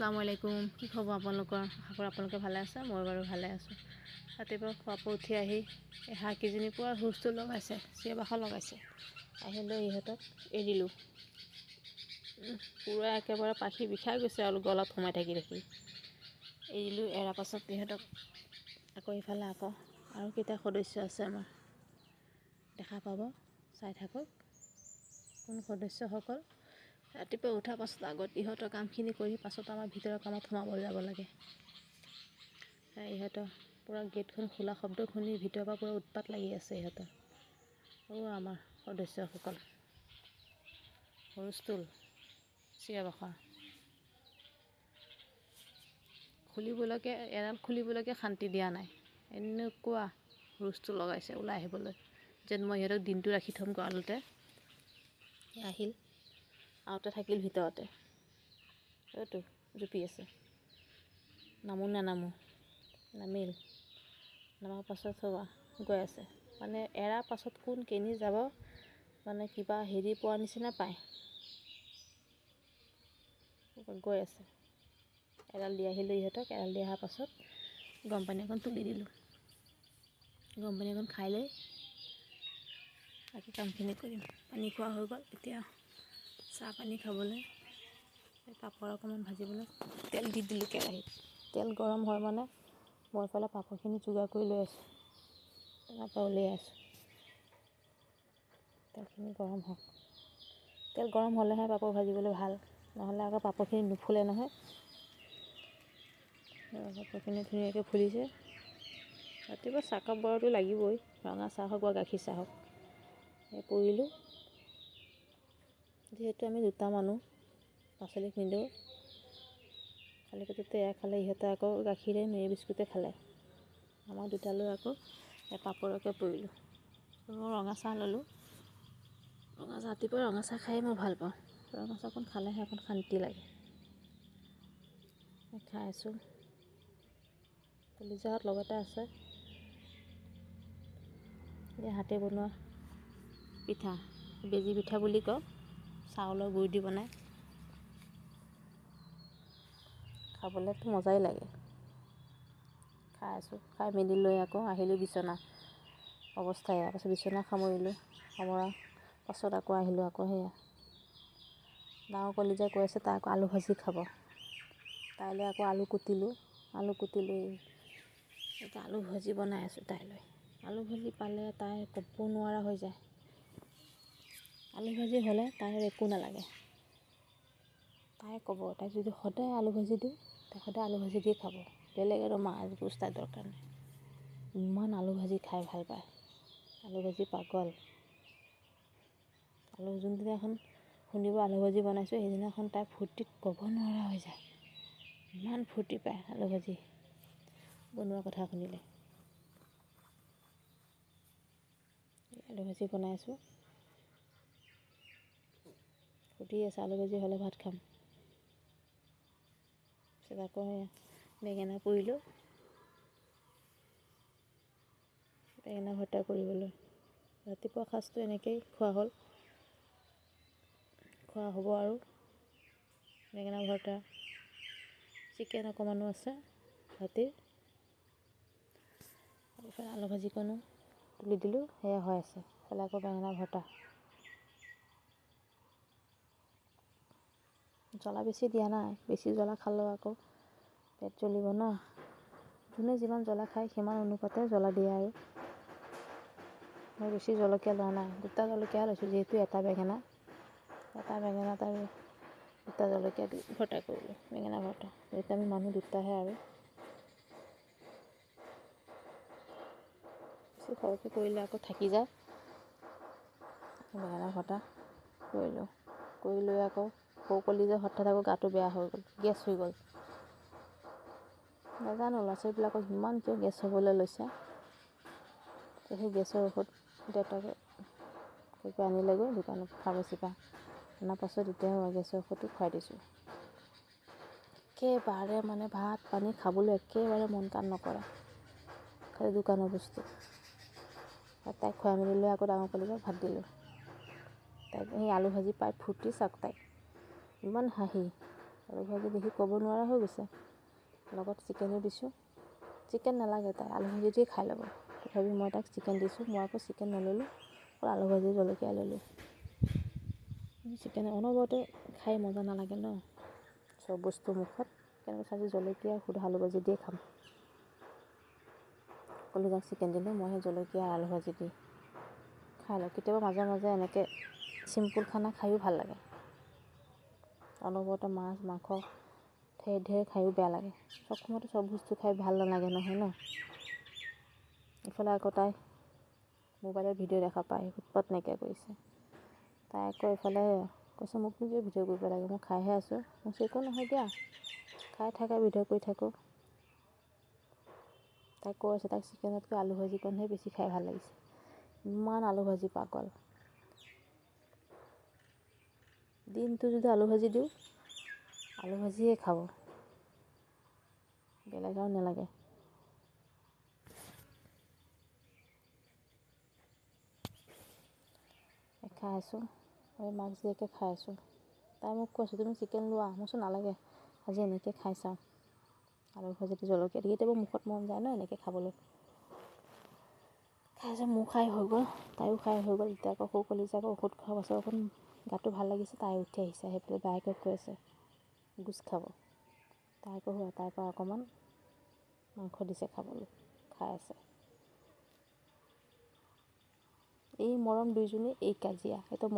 আসসালামু আলাইকুম। কি খবৰ আপোনালোকৰ? আশা কৰোঁ আপোনালোকে ভালে আছে। মই বাৰু ভালে আছোঁ। ৰাতিপুৱা খোৱাৰ পৰা উঠি আহি এই হাঁহকেইজনী পুৰা হুলস্থুল লগাইছে, চিঞৰ বাখৰ লগাইছে। আহিলৈ ইহঁতক এৰিলোঁ। পূৰা একেবাৰে পাখি বিষাই গৈছে আৰু গলত সোমাই থাকি এৰিলোঁ। এৰাৰ পাছত ইহঁতক আকৌ ইফালে আৰু কেইটা সদস্য আছে আমাৰ দেখা পাব, চাই থাকক কোন সদস্যসকল। ৰাতিপুৱা উঠাৰ পাছত আগত ইহঁতৰ কামখিনি কৰি পাছত আমাৰ ভিতৰৰ কামত সোমাবলৈ যাব লাগে। ইহঁতৰ পূৰা গেটখন খোলা শব্দ শুনি ভিতৰৰ পৰা পূৰা উৎপাত লাগি আছে ইহঁতৰ। আমাৰ সদস্যসকল হুলস্থুল, চিঞৰ বাখৰ, এৰাল খুলিবলৈকে শান্তি দিয়া নাই। এনেকুৱা হুলস্থুল লগাইছে ওলাই আহিবলৈ, যেন মই ইহঁতক দিনটো ৰাখি থ'ম গঁৰালতে। আহিল আউতে থাকিল ভিতৰতে, এইটো জুপি আছে। নানামো নামিল। নামাৰ পাছত গৈ আছে, মানে এৰাৰ পাছত কোন কেনি যাব মানে কিবা হেৰি পোৱাৰ নিচিনা পায়। গৈ আছে। এৰাল দি আহিলোঁ ইহঁতক। এৰাল দি অহাৰ পাছত গৰম পানী অকণ তুলি দিলোঁ। গৰম পানী অকণ খাই লৈ বাকী কামখিনি কৰিম। পানী খোৱা হৈ গ'ল। এতিয়া চাহ পানী খাবলৈ পাপৰ অকণমান ভাজিবলৈ তেল দি দিলোঁ কেৰাহীত। তেল গৰম হয় মানে মই এইফালে পাপৰখিনি যোগাৰ কৰি লৈ আছোঁ, তাৰপৰা উলিয়াই আছোঁ। তেলখিনি গৰম হওক। তেল গৰম হ'লেহে পাপৰ ভাজিবলৈ ভাল, নহ'লে আকৌ পাপৰখিনি নুফুলে নহয়। পাপৰখিনি ধুনীয়াকৈ ফুলিছে। ৰাতিপুৱা চাহকাপ বৰটো লাগিবই, ৰঙা চাহ হওক বা গাখীৰ চাহ হওক। পৰিলোঁ, যিহেতু আমি দুটা মানুহ, পাচলিক নিদিওঁ। খালী পেটতে এয়া খালে, ইহঁতে আকৌ গাখীৰে মেৰি বিস্কুটে খালে। আমাৰ দুটালৈ আকৌ পাপৰকে পৰিলোঁ। ৰঙা চাহ ল'লোঁ। ৰাতিপুৱা ৰঙা চাহ খাই মই ভাল পাওঁ। ৰঙা চাহকণ খালেহে অকণ শান্তি লাগে। খাই আছোঁ। কলিজাত লগতে আছে এই হাতে বনোৱা পিঠা, বেজি পিঠা বুলি কওঁ। চাউলৰ গুড়ি দি বনায়, খাবলৈতো মজাই লাগে। খাই আছোঁ। খাই মেলি লৈ আকৌ আহিলোঁ বিচনা অৱস্থাই। তাৰপাছত বিচনা সামৰিলোঁ। সামৰাৰ পাছত আকৌ আহিলোঁ। সেয়া ডাঙৰ কলিজাই কৈ আছে তাই আকৌ আলু ভাজি খাব। তাইলৈ আকৌ আলু কুটিলোঁ। এতিয়া আলু ভাজি বনাই আছোঁ তাইলৈ। আলু ভাজি পালে তাই ক'ব নোৱাৰা হৈ যায়। আলু ভাজি হ'লে তাইৰ একো নালাগে। তাই ক'ব, তাইক যদি সদায় আলু ভাজি দিওঁ, তাই সদায় আলু ভাজি দি খাব। বেলেগ আৰু মাছ গোছ তাইৰ দৰকাৰ নাই। ইমান আলু ভাজি খাই ভাল পায়। আলু ভাজি পাগল। যোনদিনাখন শুনিব আলু ভাজি বনাইছোঁ, সেইদিনাখন তাই ফূৰ্তিত ক'ব নোৱাৰা হৈ যায়। ইমান ফূৰ্তি পায় আলু ভাজি বনোৱা কথা শুনিলে। আলু ভাজি বনাই আছোঁ। সুধি আছে আলু ভাজি হ'লে ভাত খাম। তাৰপিছত আকৌ বেঙেনা পুৰিলোঁ, বেঙেনা ভৰ্তা কৰিবলৈ। ৰাতিপুৱা সাঁজটো এনেকৈয়ে খোৱা হ'ল, খোৱা হ'ব আৰু। বেঙেনা ভৰ্তা, চিকেন অকণমানো আছে ৰাতিৰ। ইফালে আলু ভাজিকণো তুলি দিলোঁ, সেয়া হৈ আছে। ইফালে আকৌ বেঙেনা ভৰ্তা। জ্বলা বেছি দিয়া নাই, বেছি জ্বলা খালেও আকৌ পেট জ্বলিব ন। যোনে যিমান জ্বলা খায় সিমান অনুপাতে জ্বলা দিয়ে আৰু। মই বেছি জলকীয়া লোৱা নাই, 2টা জলকীয়া লৈছোঁ, যিহেতু এটা বেঙেনাত আৰু 2টা জলকীয়া দি ভৰ্তা কৰিলোঁ। বেঙেনা ভৰ্তা, যিহেতু আমি মানুহ 2টাহে আৰু। বেছি সৰহকৈ কৰিলে আকৌ থাকি যায়। বেঙেনা ভৰ্তা কৰিলোঁ। কৰি লৈ আকৌ সৰু কলিজাই হঠাৎ আকৌ গাটো বেয়া হৈ গ'ল, গেছ হৈ গ'ল। নাজানো ল'ৰা ছোৱালীবিলাকৰ ইমান কিয় গেছ হ'বলৈ লৈছে। সেই গেছৰ ঔষধ দেউতাকে আনিলেগৈ দোকানত, ফাৰ্মাচীৰ পৰা। অনাৰ পাছত এতিয়া গেছৰ ঔষধটো খুৱাই দিছোঁ। একেবাৰে মানে ভাত পানী খাবলৈ একেবাৰে মন কাণ নকৰে, খালি দোকানৰ বস্তু। তাইক খুৱাই মেলি লৈ আকৌ ডাঙৰ কলিজাক ভাত দিলোঁ। তাইক সেই আলু ভাজি পাই ফূৰ্তি চাওক তাইক, ইমান হাঁহি। আলু ভাজি দেখি ক'ব নোৱাৰা হৈ গৈছে। লগত চিকেনো দিছোঁ। চিকেন নালাগে তাই, আলু ভাজিটোৱে খাই ল'ব। তথাপি মই তাক চিকেন দিছোঁ। মই আকৌ চিকেন নল'লোঁ, অকল আলু ভাজি জলকীয়া ল'লোঁ। চিকেন অনবৰতে খাই মজা নালাগে ন, চব বস্তু মুখত। সেইকাৰণে আজি জলকীয়া সুদা আলু ভাজি দিয়ে খাম। সকলো যাক চিকেন দিলোঁ, মই সেই জলকীয়া আলু ভাজি দি খাই লওঁ। কেতিয়াবা মাজে মাজে এনেকৈ চিম্পুল খানা খায়ো ভাল লাগে। অনবৰতে মাছ মাংস ঢেৰ খায়ো বেয়া লাগে। চব সময়তে চব বস্তু খাই ভাল নালাগে নহয় ন। ইফালে আকৌ তাই মোবাইলত ভিডিঅ' দেখা পায়, উৎপাত নাইকিয়া কৰিছে। তাই আকৌ এইফালে কৈছে মোক নিজে ভিডিঅ' কৰিব লাগে, মই খাইহে আছোঁ। মই কৈছোঁ একো নহয় দিয়া, খাই থাকা, ভিডিঅ' কৰি থাকোঁ। তাই কৈ আছে তাইক চিকেনতকৈ আলু ভাজিকণহে বেছি খাই ভাল লাগিছে। ইমান আলু ভাজি পাগল। দিনটো যদি আলু ভাজি দিওঁ, আলু ভাজিয়ে খাব, বেলেগ আৰু নালাগে। খাই আছোঁ, আমি মাক জীয়েকে খাই আছোঁ। তাই মোক কৈছে তুমি চিকেন লোৱা, মই কৈছোঁ নালাগে, আজি এনেকৈ খাই চাওঁ। আলু ভাজিটো জলকীয়া দি, কেতিয়াবা মুখত মন যায় ন এনেকৈ খাবলৈ। খাই যে মোৰ খাই হৈ গ'ল, তাইও খাই হৈ গ'ল। এতিয়া আকৌ সৰু কলিজাক ঔষধ খোৱাৰ পাছত অকণ গাটো ভাল লাগিছে, তাই উঠি আহিছে। সেইফালে বায়েকে কৈ আছে গোছ খাব। তাই আকৌ তাইৰ পৰা অকণমান মাংস দিছে খাবলৈ, খাই আছে। এই মৰম দুইজনী, এই কাজিয়া। সেইটো